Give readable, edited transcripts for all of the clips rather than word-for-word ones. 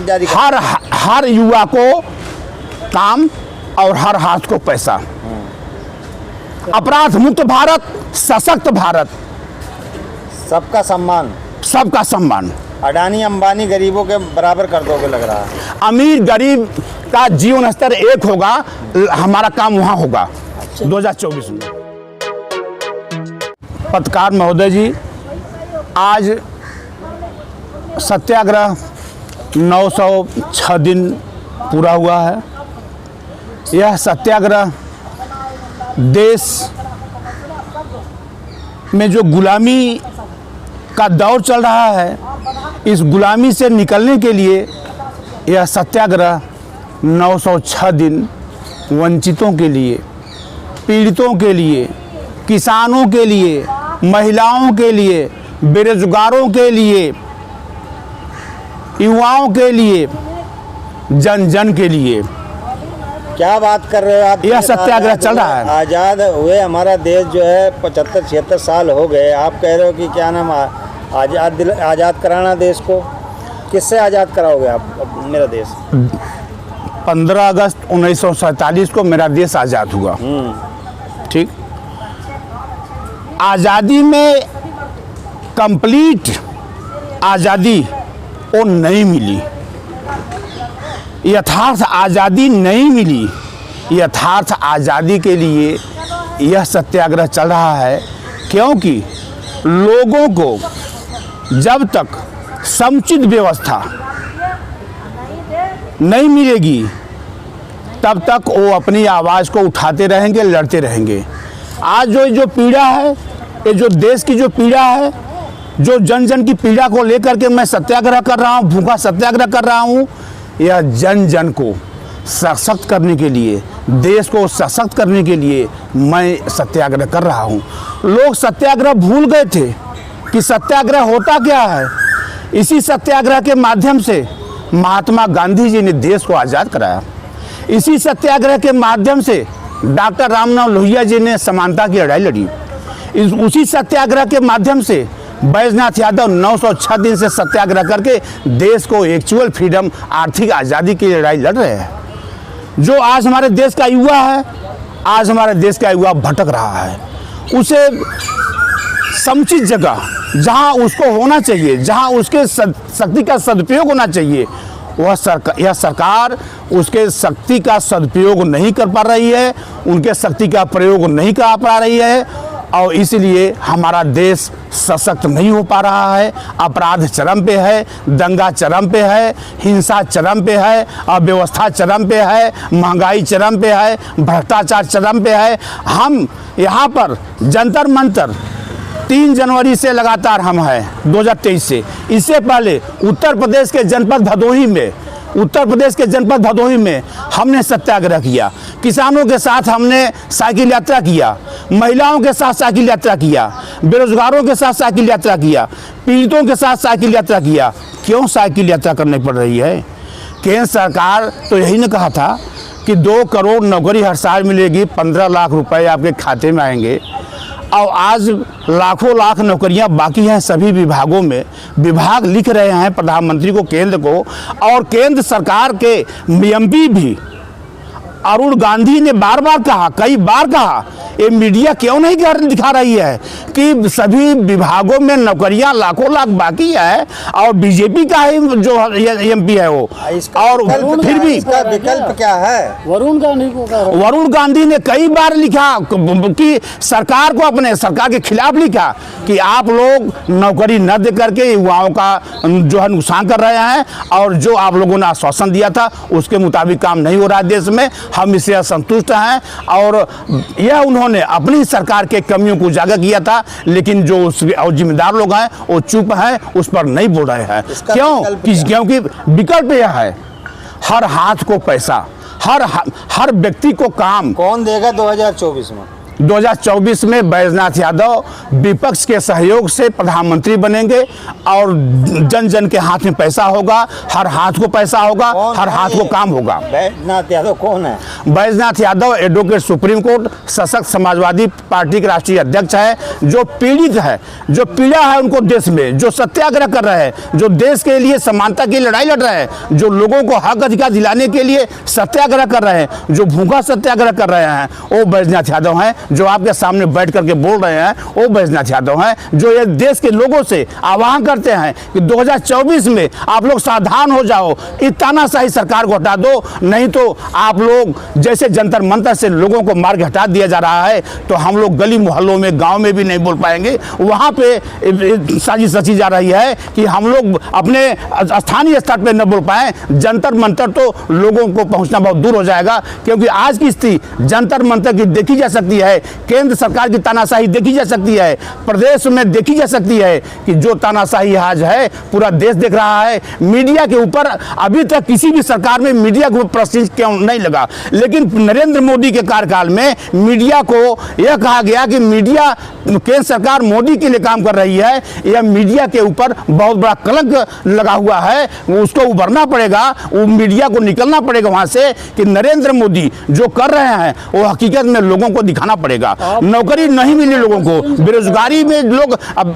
जारी हर युवा को काम और हर हाथ को पैसा। अपराध मुक्त भारत, सशक्त भारत, सबका सम्मान, सबका सम्मान। अडानी अंबानी गरीबों के बराबर कर दोगे लग रहा है। अमीर गरीब का जीवन स्तर एक होगा, हमारा काम वहाँ होगा 2024 में। पत्रकार महोदय जी, आज सत्याग्रह 906 दिन पूरा हुआ है। यह सत्याग्रह देश में जो गुलामी का दौर चल रहा है, इस गुलामी से निकलने के लिए यह सत्याग्रह 906 दिन वंचितों के लिए, पीड़ितों के लिए, किसानों के लिए, महिलाओं के लिए, बेरोजगारों के लिए, युवाओं के लिए, जन जन के लिए। क्या बात कर रहे हो आप? यह सत्याग्रह चल रहा है। आज़ाद हुए हमारा देश जो है 75-76 साल हो गए। आप कह रहे हो कि क्या नाम आज़ाद कराना देश को। किससे आज़ाद कराओगे आप मेरा देश? 15 अगस्त 1947 को मेरा देश आज़ाद हुआ। ठीक, आज़ादी में कंप्लीट आज़ादी वो नहीं मिली, यथार्थ आज़ादी नहीं मिली। यथार्थ आज़ादी के लिए यह सत्याग्रह चल रहा है, क्योंकि लोगों को जब तक समुचित व्यवस्था नहीं मिलेगी तब तक वो अपनी आवाज़ को उठाते रहेंगे, लड़ते रहेंगे। आज जो पीड़ा है, ये जो देश की जो पीड़ा है, जो जन जन की पीड़ा को लेकर के मैं सत्याग्रह कर रहा हूँ, भूखा सत्याग्रह कर रहा हूँ, यह जन जन को सशक्त करने के लिए, देश को सशक्त करने के लिए मैं सत्याग्रह कर रहा हूँ। लोग सत्याग्रह भूल गए थे कि सत्याग्रह होता क्या है। इसी सत्याग्रह के माध्यम से महात्मा गांधी जी ने देश को आज़ाद कराया। इसी सत्याग्रह के माध्यम से डॉक्टर राममनोहर लोहिया जी ने समानता की लड़ाई लड़ी। उसी सत्याग्रह के माध्यम से बैजनाथ यादव 906 दिन से सत्याग्रह करके देश को एक्चुअल फ्रीडम, आर्थिक आज़ादी की लड़ाई लड़ रहे हैं। जो आज हमारे देश का युवा है, आज हमारे देश का युवा भटक रहा है। उसे समुचित जगह जहां उसको होना चाहिए, जहां उसके शक्ति का सदुपयोग होना चाहिए, यह सरकार उसके शक्ति का सदुपयोग नहीं कर पा रही है, उनके शक्ति का प्रयोग नहीं कर पा रही है, और इसलिए हमारा देश सशक्त नहीं हो पा रहा है। अपराध चरम पे है, दंगा चरम पे है, हिंसा चरम पे है, अव्यवस्था चरम पे है, महंगाई चरम पे है, भ्रष्टाचार चरम पे है। हम यहाँ पर जंतर मंतर 3 जनवरी से लगातार हम हैं 2023 से। इससे पहले उत्तर प्रदेश के जनपद भदोही में हमने सत्याग्रह किया। किसानों के साथ हमने साइकिल यात्रा किया, महिलाओं के साथ साइकिल यात्रा किया, बेरोजगारों के साथ साइकिल यात्रा किया, पीड़ितों के साथ साइकिल यात्रा किया। क्यों साइकिल यात्रा करनी पड़ रही है? केंद्र सरकार तो यही ने कहा था कि 2 करोड़ नौकरी हर साल मिलेगी, 15 लाख रुपए आपके खाते में आएंगे। और आज लाखों लाख नौकरियां बाकी हैं सभी विभागों में। विभाग लिख रहे हैं प्रधानमंत्री को, केंद्र को, और केंद्र सरकार के एमपी भी अरुण गांधी ने बार बार कहा, कई बार कहा, ये मीडिया क्यों नहीं दिखा रही है कि सभी विभागों में नौकरियां लाखों लाख बाकी है और बीजेपी का ही जो एमपी है वो। और फिर भी इसका विकल्प क्या है? वरुण गांधी ने कई बार लिखा कि सरकार को, अपने सरकार के खिलाफ लिखा कि आप लोग नौकरी न दे करके युवाओं का जो है नुकसान कर रहे हैं, और जो आप लोगों ने आश्वासन दिया था उसके मुताबिक काम नहीं हो रहा है देश में। हम इससे असंतुष्ट हैं, और यह उन्होंने अपनी सरकार के कमियों को उजागर किया था, लेकिन जो और जिम्मेदार लोग हैं वो चुप हैं, उस पर नहीं बोल रहे हैं। क्योंकि विकल्प यह है, हर हाथ को पैसा, हर व्यक्ति को काम। कौन देगा 2024 में? 2024 में बैजनाथ यादव विपक्ष के सहयोग से प्रधानमंत्री बनेंगे और जन जन के हाथ में पैसा होगा, हर हाथ को पैसा होगा, हर हाथ को काम होगा। बैजनाथ यादव कौन है? Baijnath Yadav advocate supreme court, सशक्त समाजवादी पार्टी के राष्ट्रीय अध्यक्ष है, जो पीड़ित है, जो पीड़ा है उनको देश में, जो सत्याग्रह कर रहे हैं, जो देश के लिए समानता की लड़ाई लड़ रहे हैं, जो लोगों को हक अधिकार दिलाने के लिए सत्याग्रह कर रहे हैं, जो भूखा सत्याग्रह कर रहे हैं, वो बैजनाथ यादव हैं। जो आपके सामने बैठ करके बोल रहे हैं वो बैजनाथ यादव हैं, जो ये देश के लोगों से आह्वान करते हैं कि 2024 में आप लोग सावधान हो जाओ, इस तानाशाही सरकार को हटा दो, नहीं तो आप लोग जैसे जंतर मंतर से लोगों को मार के हटा दिया जा रहा है, तो हम लोग गली मोहल्लों में, गांव में भी नहीं बोल पाएंगे। वहां पे साजिश रची जा रही है कि हम लोग अपने स्थानीय स्तर पे न बोल पाए, जंतर मंतर तो लोगों को पहुंचना बहुत दूर हो जाएगा, क्योंकि आज की स्थिति जंतर मंतर की देखी जा सकती है, केंद्र सरकार की तानाशाही देखी जा सकती है, प्रदेश में देखी जा सकती है कि जो तानाशाही आज है पूरा देश देख रहा है। मीडिया के ऊपर अभी तक किसी भी सरकार में मीडिया के ऊपर प्रश्न क्यों नहीं लगा, लेकिन नरेंद्र मोदी के कार्यकाल में मीडिया को यह कहा गया कि मीडिया केंद्र सरकार मोदी के लिए काम कर रही है, यह मीडिया के ऊपर बहुत बड़ा कलंक लगा हुआ है। उसको उभरना पड़ेगा, वो मीडिया को निकलना पड़ेगा वहां से कि नरेंद्र मोदी जो कर रहे हैं वो हकीकत में लोगों को दिखाना पड़ेगा। नौकरी नहीं मिली लोगों को, बेरोजगारी में लोग अब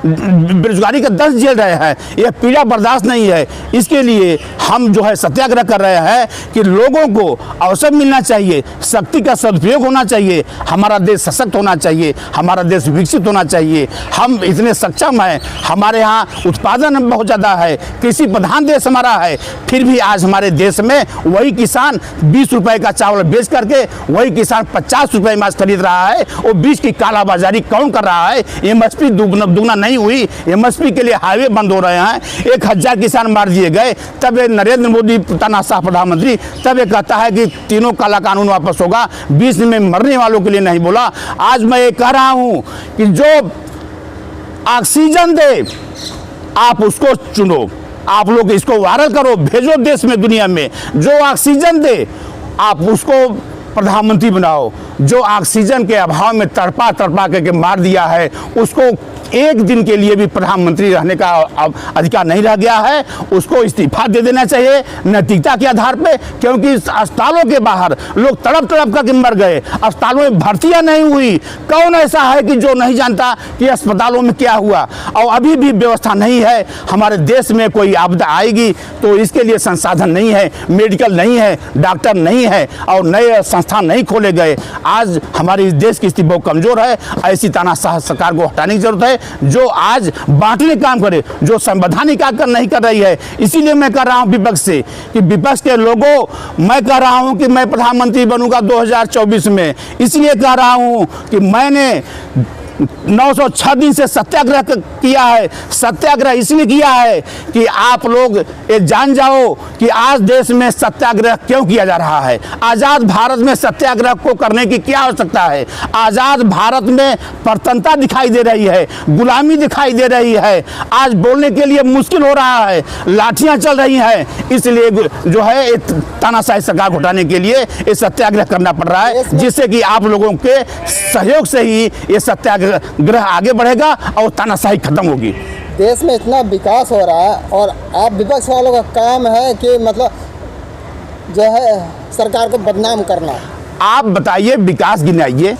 बेरोजगारी का दर्द झेल रहे हैं, यह पीड़ा बर्दाश्त नहीं है। इसके लिए हम जो है सत्याग्रह कर रहे हैं कि लोगों को अवसर मिलना चाहिए, शक्ति का सदुपयोग होना चाहिए, हमारा देश सशक्त होना चाहिए, हमारा देश विकसित होना चाहिए। हम इतने सक्षम हैं, हमारे यहाँ उत्पादन बहुत ज़्यादा है, कृषि प्रधान देश हमारा है, फिर भी आज हमारे देश में वही किसान 20 रुपए का चावल बेच करके वही किसान 50 रुपए में खरीद रहा है। वो बीच की कालाबाजारी कौन कर रहा है? एमएसपी दुगना नहीं हुई, एमएसपी के लिए हाईवे बंद हो रहे हैं, 1000 किसान मार दिए गए, तब ये नरेंद्र मोदी तानाशाह प्रधानमंत्री तब ये कहता है कि तीनों काला कानून वापस होगा, बीच में मरने वालों के लिए नहीं बोला। आज मैं ये कह रहा हूं कि जो ऑक्सीजन दे आप उसको चुनो, आप लोग इसको वायरल करो, भेजो देश में, दुनिया में। जो ऑक्सीजन दे आप उसको प्रधानमंत्री बनाओ। जो ऑक्सीजन के अभाव में तड़पा करके मार दिया है, उसको एक दिन के लिए भी प्रधानमंत्री रहने का अधिकार नहीं रह गया है, उसको इस्तीफा दे देना चाहिए नैतिकता के आधार पे, क्योंकि अस्पतालों के बाहर लोग तड़प करके मर गए, अस्पतालों में भर्तियां नहीं हुई। कौन ऐसा है कि जो नहीं जानता कि अस्पतालों में क्या हुआ? और अभी भी व्यवस्था नहीं है। हमारे देश में कोई आपदा आएगी तो इसके लिए संसाधन नहीं है, मेडिकल नहीं है, डॉक्टर नहीं है और नए संस्थान नहीं खोले गए। आज हमारे इस देश की स्थिति बहुत कमजोर है। ऐसी तानाशाह सरकार को हटाने की जरूरत है, जो आज बांटने काम करे, जो संवैधानिक आकर नहीं कर रही है। इसीलिए मैं कह रहा हूं विपक्ष से कि विपक्ष के लोगों, मैं कह रहा हूं कि मैं प्रधानमंत्री बनूंगा 2024 में। इसलिए कह रहा हूं कि मैंने 906 दिन से सत्याग्रह किया है। सत्याग्रह इसलिए किया है कि आप लोग ये जान जाओ कि आज देश में सत्याग्रह क्यों किया जा रहा है। आज़ाद भारत में सत्याग्रह को करने की क्या आवश्यकता है? आज़ाद भारत में प्रतनता दिखाई दे रही है, गुलामी दिखाई दे रही है, आज बोलने के लिए मुश्किल हो रहा है, लाठियां चल रही हैं। इसलिए जो है तानाशाही सरकार को हटाने के लिए ये सत्याग्रह करना पड़ रहा है, जिससे कि आप लोगों के सहयोग से ही ये सत्याग्रह आगे बढ़ेगा और तानाशाही खत्म होगी। देश में इतना विकास हो रहा है और आप विपक्ष वालों का काम है कि मतलब जो है सरकार को बदनाम करना। आप बताइए, विकास गिनाइए,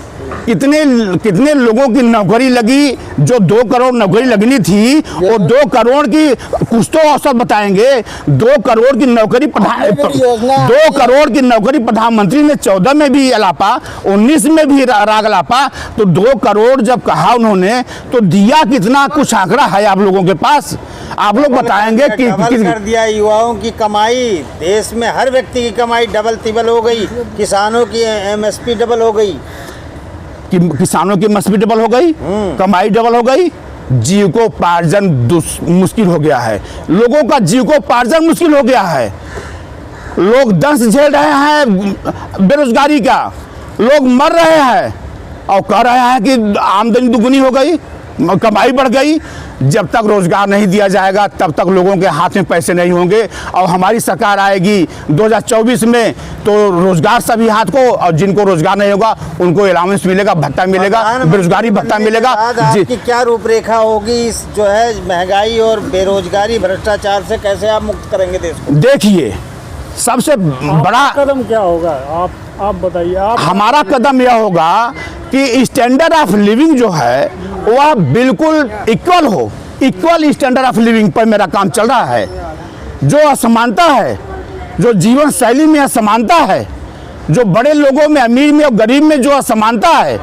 कितने लोगों की नौकरी लगी? जो 2 करोड़ नौकरी लगनी थी वो 2 करोड़ की कुछ तो औसत बताएंगे। 2 करोड़ की नौकरी 2 करोड़ की नौकरी प्रधानमंत्री ने 14 में भी अलापा, 19 में भी राग अलापा, तो 2 करोड़ जब कहा उन्होंने तो दिया कितना? कुछ आंकड़ा है आप लोगों के पास? आप लोग बताएंगे कि कर दिया। युवाओं की कमाई, देश में हर व्यक्ति की कमाई डबल तिबल हो गई, किसानों की एमएसपी डबल हो गई, किसानों की एमएसपी डबल हो गई, कमाई डबल हो गई, जीविकोपार्जन मुश्किल हो गया है, लोगों का जीविकोपार्जन मुश्किल हो गया है। लोग दंश झेल रहे हैं बेरोजगारी का, लोग मर रहे हैं और कह रहे हैं कि आमदनी दुगुनी हो गई। कमाई बढ़ गई। जब तक रोजगार नहीं दिया जाएगा तब तक लोगों के हाथ में पैसे नहीं होंगे। और हमारी सरकार आएगी 2024 में तो रोजगार सभी हाथ को, और जिनको रोजगार नहीं होगा उनको अलाउंस मिलेगा, भत्ता मिलेगा, बेरोजगारी भत्ता मिलेगा। आपकी क्या रूपरेखा होगी इस जो है महंगाई और बेरोजगारी भ्रष्टाचार से, कैसे आप मुक्त करेंगे देश को? देखिए, सबसे बड़ा कदम क्या होगा, आप बताइए। आप हमारा कदम यह होगा कि स्टैंडर्ड ऑफ लिविंग जो है वह बिल्कुल इक्वल हो। इक्वल स्टैंडर्ड ऑफ लिविंग पर मेरा काम चल रहा है। जो असमानता है, जो जीवन शैली में असमानता है, जो बड़े लोगों में, अमीर में और गरीब में जो असमानता है,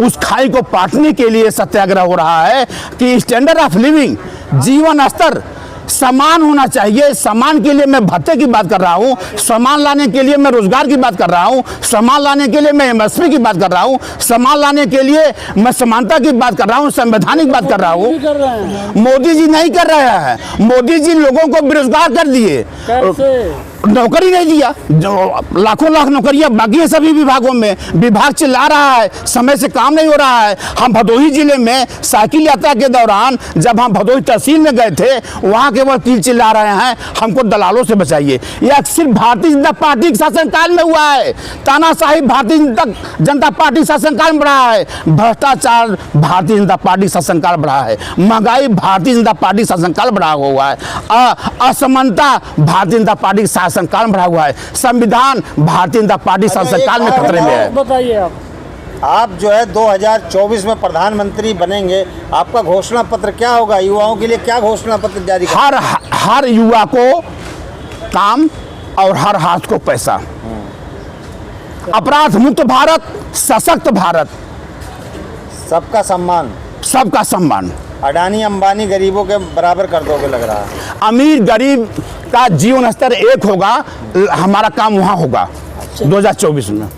उस खाई को पाटने के लिए सत्याग्रह हो रहा है कि स्टैंडर्ड ऑफ लिविंग, जीवन स्तर समान होना चाहिए। समान के लिए मैं भत्ते की बात कर रहा हूँ, समान लाने के लिए मैं रोजगार की बात कर रहा हूँ, समान लाने के लिए मैं एमएसपी की बात कर रहा हूँ, समान लाने के लिए मैं समानता की बात कर रहा हूँ, संवैधानिक बात कर रहा हूँ। मोदी जी नहीं कर रहे हैं। मोदी जी लोगों को बेरोजगार कर दिए, नौकरी नहीं दिया। जो लाखों लाख नौकरियां बाकी है सभी विभागों में। विभाग चिल्ला रहा है समय से काम नहीं हो रहा है। हम भदोही जिले में साइकिल यात्रा के दौरान जब हम भदोही तहसील में गए थे, वहां के वकील चिल्ला रहे हैं हमको दलालों से बचाइए। यह सिर्फ भारतीय जनता पार्टी के शासनकाल में हुआ है। तानाशाही भारतीय जनता पार्टी शासनकाल में बढ़ा है। भ्रष्टाचार भारतीय जनता पार्टी शासनकाल बढ़ा है। महंगाई भारतीय जनता पार्टी शासनकाल बढ़ा हुआ है। असमानता भारतीय जनता पार्टी शासनकाल बढ़ा हुआ है। संविधान भारतीय जनता पार्टी शासनकाल में खतरे में है। बताइए आप जो है 2024 में प्रधानमंत्री बनेंगे, आपका घोषणा पत्र क्या होगा? युवाओं के लिए क्या घोषणा पत्र जारी करेंगे? हर युवा को काम और हर हाथ को पैसा। अपराध मुक्त भारत, सशक्त भारत, सबका सम्मान। सबका सम्मान। अडानी अंबानी गरीबों के बराबर कर दोगे लग रहा है। अमीर गरीब का जीवन स्तर एक होगा, हमारा काम वहाँ होगा 2024 में।